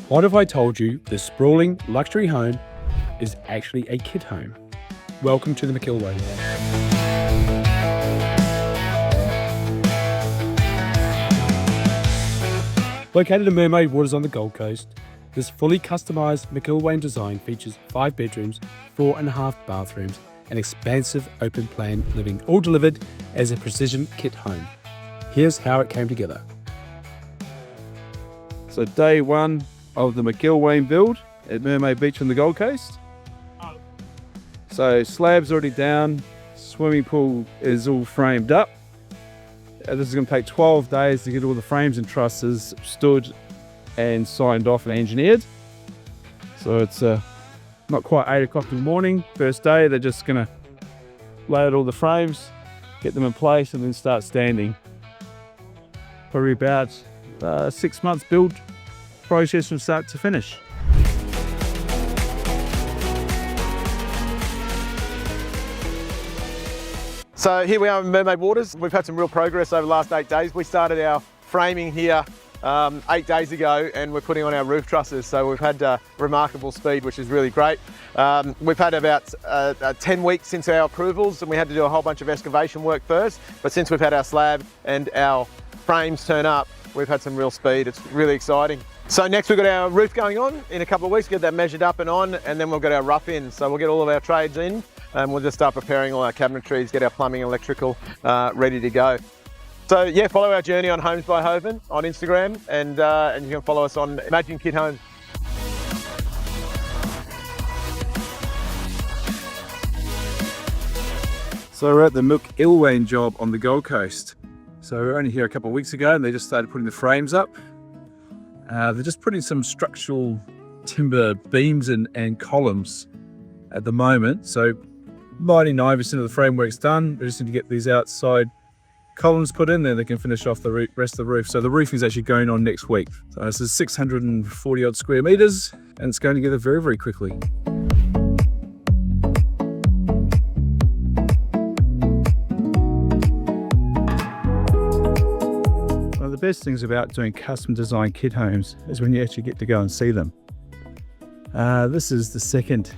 What if I told you this sprawling luxury home is actually a kit home? Welcome to the McIlwain. Located in Mermaid Waters on the Gold Coast, this fully customised McIlwain design features 5 bedrooms, 4.5 bathrooms, and expansive open plan living, all delivered as a precision kit home. Here's how it came together. So day one of the McIlwain build at Mermaid Beach on the Gold Coast. So slab's already down, swimming pool is all framed up. This is going to take 12 days to get all the frames and trusses stood and signed off and engineered. So it's not quite 8 o'clock in the morning, first day. They're just going to lay out all the frames, get them in place, and then start standing. Probably about 6 months build process from start to finish. So here we are in Mermaid Waters. We've had some real progress over the last 8 days. We started our framing here 8 days ago, and we're putting on our roof trusses. So we've had remarkable speed, which is really great. We've had about 10 weeks since our approvals, and we had to do a whole bunch of excavation work first. But since we've had our slab and our frames turn up, we've had some real speed. It's really exciting. So next we've got our roof going on in a couple of weeks, get that measured up and on, and then we'll get our rough in. So we'll get all of our trades in, and we'll just start preparing all our cabinetries, get our plumbing and electrical ready to go. So yeah, follow our journey on Homes by Hoven on Instagram, and you can follow us on Imagine Kit Homes. So we're at the McIlwain job on the Gold Coast. So we were only here a couple of weeks ago, and they just started putting the frames up. They're just putting some structural timber beams and columns at the moment. So 99% of the framework's done. We just need to get these outside columns put in, then they can finish off the rest of the roof. So the roofing is actually going on next week. So this is 640 odd square meters, and it's going together very, very quickly. One of the best things about doing custom design kit homes is when you actually get to go and see them. This is the second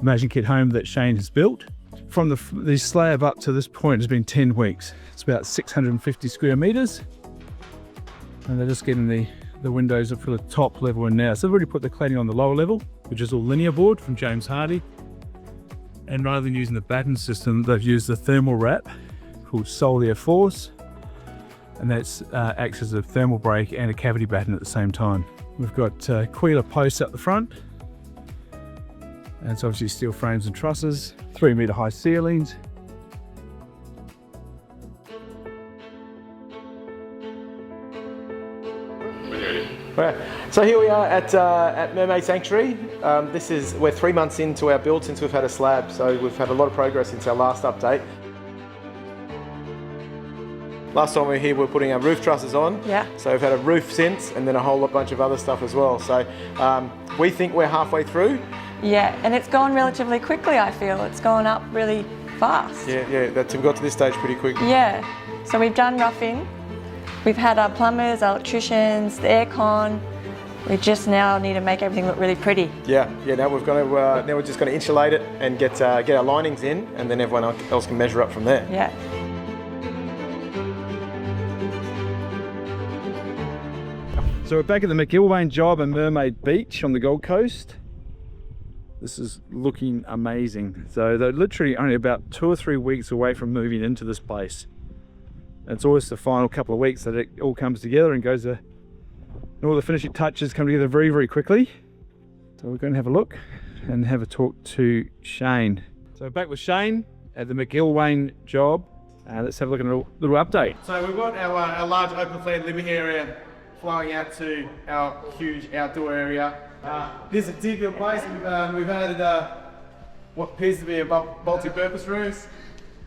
Imagine Kit home that Shane has built. From the slab up to this point has been 10 weeks. It's about 650 square meters. And they're just getting the windows up for the top level in now. So they've already put the cladding on the lower level, which is all linear board from James Hardy. And rather than using the batten system, they've used the thermal wrap called Solar Force. And that acts as a thermal break and a cavity batten at the same time. We've got Queeler posts up the front. And it's obviously steel frames and trusses, 3 meter high ceilings. Right. So here we are at Mermaid Sanctuary. We're 3 months into our build since we've had a slab, so we've had a lot of progress since our last update. Last time we were here, we were putting our roof trusses on. Yeah. So we've had a roof since, and then a whole bunch of other stuff as well. So we think we're halfway through. Yeah, and it's gone relatively quickly, I feel. It's gone up really fast. Yeah, we got to this stage pretty quick. Yeah, so we've done roughing. We've had our plumbers, our electricians, the aircon. We just now need to make everything look really pretty. Yeah. Now we've got to. Now we're just going to insulate it and get our linings in, and then everyone else can measure up from there. Yeah. So we're back at the McIlwain job in Mermaid Beach on the Gold Coast. This is looking amazing. So they're literally only about 2 or 3 weeks away from moving into this place. And it's always the final couple of weeks that it all comes together and goes and all the finishing touches come together very, very quickly. So we're going to have a look and have a talk to Shane. So back with Shane at the McIlwain job. Let's have a look at a little update. So we've got our large open plan living area flowing out to our huge outdoor area. This is a particular place. We've added what appears to be a multi-purpose rooms.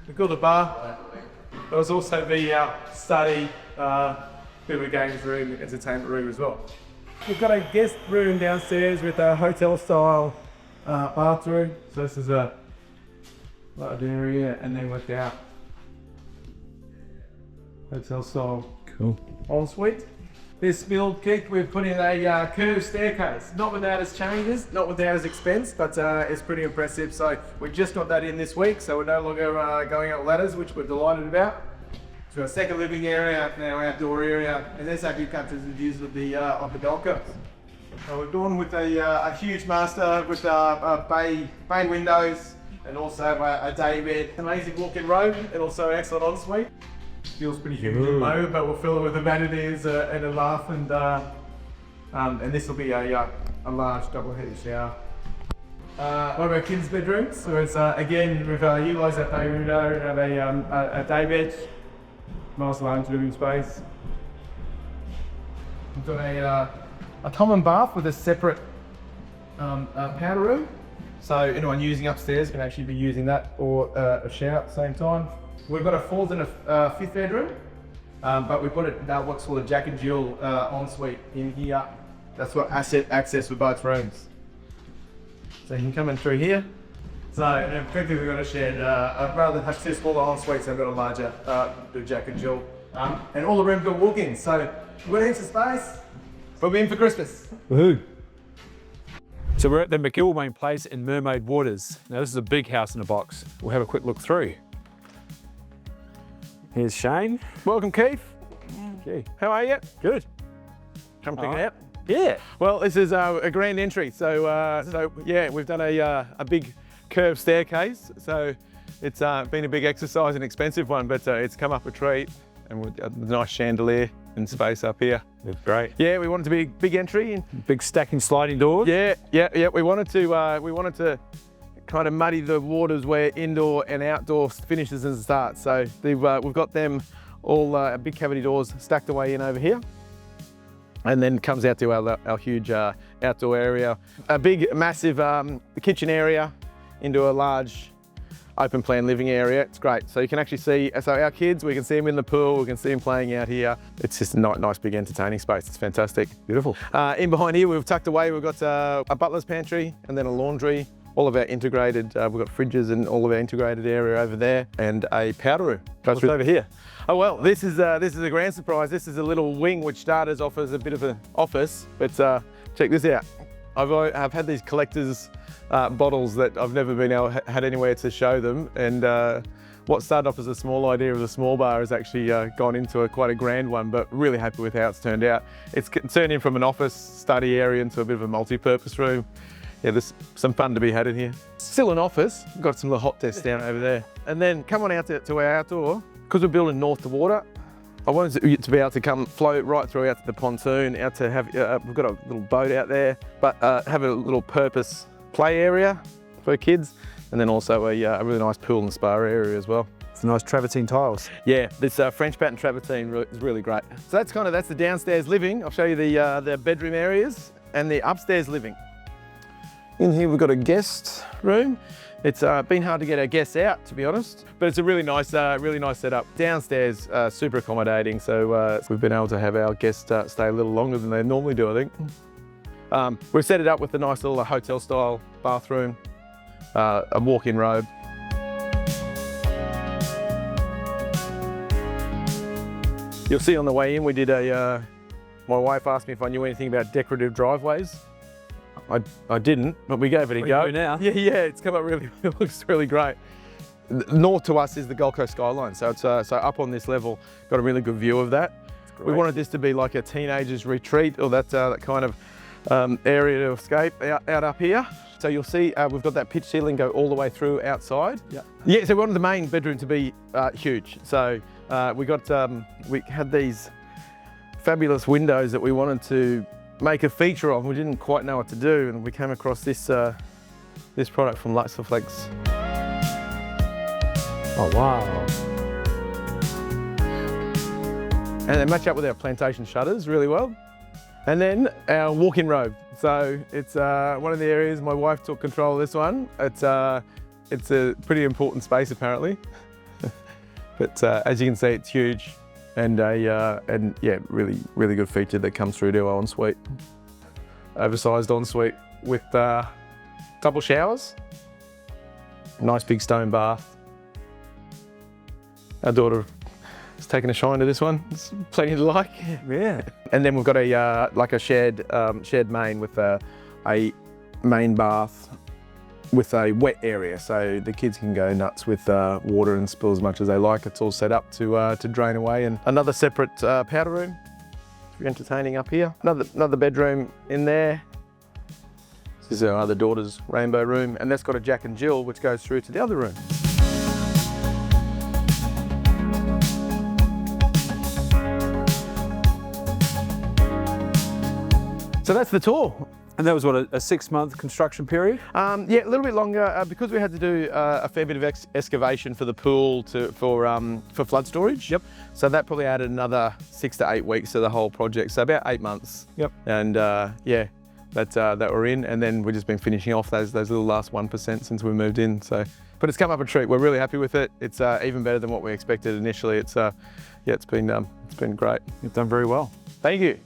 We've got a bar. There's also the study, bit of a games room, entertainment room as well. We've got a guest room downstairs with a hotel style bathroom. So this is a large area, and then with our hotel style Cool. ensuite. this build kit, we've put in a curved staircase. Not without its changes, not without its expense, but it's pretty impressive. So we just got that in this week, so we're no longer going up ladders, which we're delighted about. So our second living area, now outdoor area, and this actually captures the views of the Gold Coast. So we've gone with a huge master with bay windows and also a day bed. Amazing walk-in robe and also an excellent ensuite. Feels pretty huge at the moment, but we'll fill it with amenities and a laugh, and this will be a large double-headed shower. One of our kids' bedrooms. So it's again we've utilised that bay window, have a day bed, nice large living space. We've got a common bath with a separate powder room. So anyone using upstairs can actually be using that or a shower at the same time. We've got a fourth and a fifth bedroom, but we've got what's called a Jack and Jill ensuite in here. That's what asset access for both rooms. So you can come in through here. So effectively we've got a shared, rather than have two smaller ensuites, they've got a larger Jack and Jill. And all the rooms got walk-ins, so we've got heaps of space. We'll be in for Christmas. Woohoo! So we're at the McIlwain place in Mermaid Waters. Now this is a big house in a box. We'll have a quick look through. Here's Shane. Welcome, Keith. Okay. How are you? Good. Come check it out. Yeah. Well, this is a grand entry. So yeah, we've done a big curved staircase. So it's been a big exercise and expensive one, but it's come up a treat, and with a nice chandelier and space up here. That's great. Yeah, we wanted to be a big entry. Big stacking sliding doors. Yeah. We wanted to kind of muddy the waters where indoor and outdoor finishes and starts. So we've got them all big cavity doors stacked away in over here, and then comes out to our huge outdoor area, a big massive kitchen area into a large open plan living area. It's great. So you can actually see, so our kids, we can see them in the pool, we can see them playing out here. It's just a nice big entertaining space. It's fantastic. Beautiful. In behind here, we've tucked away, we've got a butler's pantry and then a laundry. All of our integrated, we've got fridges and all of our integrated area over there, and a powder room. What's over here? Oh well, this is a grand surprise. This is a little wing which started off as a bit of an office, but check this out. I've had these collector's bottles that I've never had anywhere to show them, and what started off as a small idea of a small bar has actually gone into quite a grand one, but really happy with how it's turned out. It's turned in from an office study area into a bit of a multi-purpose room. Yeah, there's some fun to be had in here. Still an office, we've got some little hot desks down over there. And then come on out to our outdoor, because we're building north to water. I wanted to be able to come float right through out to the pontoon, out to have, we've got a little boat out there, but have a little purpose play area for kids, and then also a really nice pool and spa area as well. It's nice travertine tiles. Yeah, this French pattern travertine is really great. So that's the downstairs living. I'll show you the bedroom areas and the upstairs living. In here we've got a guest room. It's been hard to get our guests out, to be honest, but it's a really nice setup. Downstairs, super accommodating, so we've been able to have our guests stay a little longer than they normally do, I think. We've set it up with a nice little hotel-style bathroom, a walk-in robe. You'll see on the way in, we did my wife asked me if I knew anything about decorative driveways. I didn't, but we gave it a go. You do now. Yeah, it's come up really, it looks really great. North to us is the Gold Coast skyline, so it's so up on this level, got a really good view of that. We wanted this to be like a teenager's retreat, or that kind of area to escape out up here. So you'll see we've got that pitch ceiling go all the way through outside. Yeah, so we wanted the main bedroom to be huge. So we had these fabulous windows that we wanted to make a feature of. We didn't quite know what to do, and we came across this product from Luxaflex. Oh wow. And they match up with our plantation shutters really well. And then our walk-in robe. So it's one of the areas my wife took control of this one. It's a pretty important space apparently. But as you can see, it's huge. And yeah, really good feature that comes through to our ensuite. Oversized ensuite with double showers, nice big stone bath. Our daughter Just taking a shine to this one. It's plenty to like. Yeah. And then we've got a like a shared main with a main bath with a wet area, so the kids can go nuts with water and spill as much as they like. It's all set up to drain away. And another separate powder room for entertaining up here. Another bedroom in there. This is our other daughter's rainbow room, and that's got a Jack and Jill which goes through to the other room. So that's the tour. And that was what, a 6-month construction period? Yeah, a little bit longer because we had to do a fair bit of excavation for the pool for flood storage. Yep. So that probably added another 6 to 8 weeks to the whole project. So about 8 months. Yep. And yeah, that we're in, and then we've just been finishing off those little last 1% since we moved in. So, but it's come up a treat. We're really happy with it. It's even better than what we expected initially. It's yeah, it's been great. You've done very well. Thank you.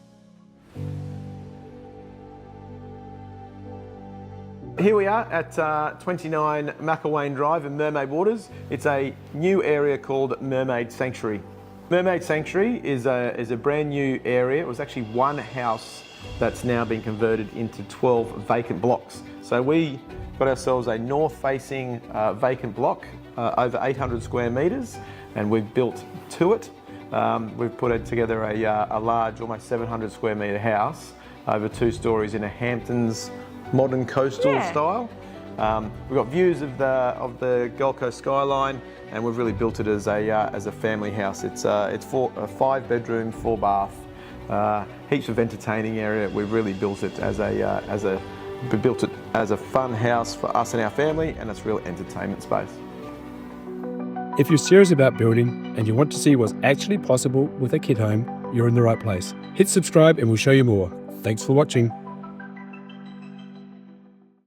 Here we are at 29 McIlwain Drive in Mermaid Waters. It's a new area called Mermaid Sanctuary. Mermaid Sanctuary is a brand new area. It was actually one house that's now been converted into 12 vacant blocks. So we got ourselves a north-facing vacant block, over 800 square metres, and we've built to it. We've put together a large, almost 700 square metre house over 2 stories in a Hamptons modern coastal style. We've got views of the Gold Coast skyline, and we've really built it as a family house. It's a 5-bedroom, 4-bath, heaps of entertaining area. We've really built it as a fun house for us and our family, and it's a real entertainment space. If you're serious about building and you want to see what's actually possible with a kid home, you're in the right place. Hit subscribe and we'll show you more. Thanks for watching.